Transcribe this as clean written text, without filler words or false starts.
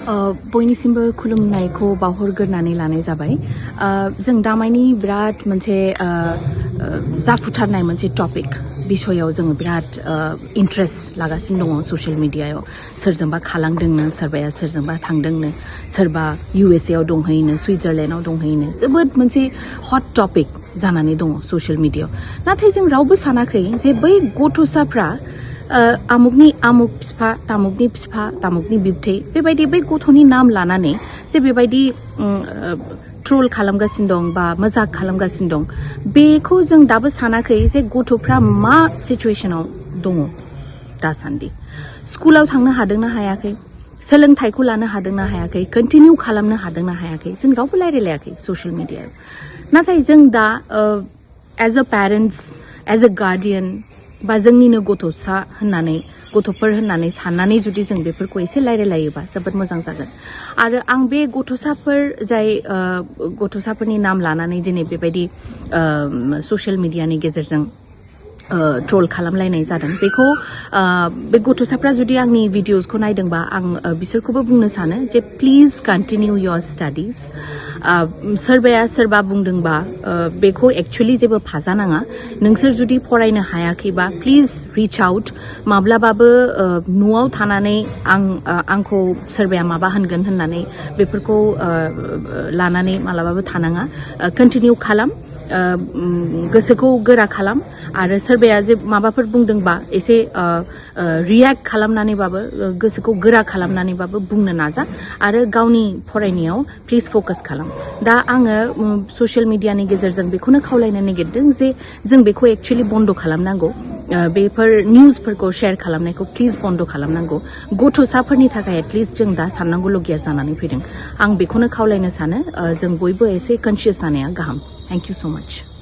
बयनिसिमबो खुलुमनायखौ बावहरग्रोनानै लानाय जाबाय। जों दामायनि बिराद मोनसे जाफुथारनाय मोनसे टपिक बिषयाव जोङो बिराद इन्ट्रेस्ट लागासिनो दङ ससियेल मिडियायाव। सोरजोंबा खालांदोंनो, सोरबाया सोरजोंबा थांदोंनो, सोरबा USA आव दंहैनो, सुइजारलेण्डआव दंहैनो, जोबोद मोनसे हट टपिक जानानै दङ ससियेल मिडियायाव। नाथाय जों रावबो सानाखै जे बै गथ'साफ्रा आमुकनि आमुक फिफा, तामुकनि फिफा, तामुकनि बिबथै बेबायदि बै गथ'नि नाम लानानै जे बेबायदि ट्रल खालामगासिनो दं बा मजाक खालामगासिनो दं, बेखौ जों दाबो सानाखै जे गथ'फ्रा मा सिचुएशनाव दङ दासान्दि। स्कुलाव थांनो हादोंना हायाखै, सोलोंथाइखौ लानो हादोंना हायाखै, कन्टिनिउ खालामनो हादोंना हायाखै, जों रावबो रायलायाखै ससियेल मिडियायाव। नाथाय जों दा as a parents, as a guardian बा जोंनिनो गथ'सा होननानै, गथ'फोर होननानै साननानै जुदि जों बेफोरखौ एसे रायलायोबा जोबोद मोजां जागोन। आरो आं बे गथ'साफोर जाय गथ'साफोरनि नाम लानानै दिनै बेबायदि ससियेल मिडियानि गेजेरजों ट्रल खालामलायनाय जादों, बेखौ बे गथ'साफ्रा जुदि आंनि भिडिअसखौ नायदोंबा आं बिसोरखौबो बुंनो सानो जे प्लिज कन्टिनिउ योर स्टाडिज। सोरबाया सोरबा बुंदोंबा बेखौ एक्चुअली जेबो फाजानाङा। नोंसोर जुदि फरायनो हायाखैबा प्लिज रिच आउट। माब्लाबाबो न'आव थानानै आंखौ सोरबाया माबा होनगोन होननानै बेफोरखौ लानानै मालाबाबो थानाङा। कन्टिनिउ खालाम, गोसोखौ गोरा खालाम, आरो सोरबाया जे माबाफोर बुंदोंबा एसे रियेक्ट खालामनानैबाबो, गोसोखौ गोरा खालामनानैबाबो बुंनो नाजा, आरो गावनि फरायनायाव प्लिज फकास खालाम। दा आङो ससियेल मिडियानि गेजेरजों बेखौनो खावलायनो नागिरदों जे जों बेखौ एक्चुअली बन्द खालामनांगौ। बेफोर निउसफोरखौ शेयार खालामनायखौ प्लिज बन्द खालामनांगौ। गथ'साफोरनि थाखाय एटलिस्ट जों दा साननांगौलगिया जानानै फैदों। आं बेखौनो खावलायनो सानो जों बयबो एसे कनसियास जानाया गाहाम। Thank you so much.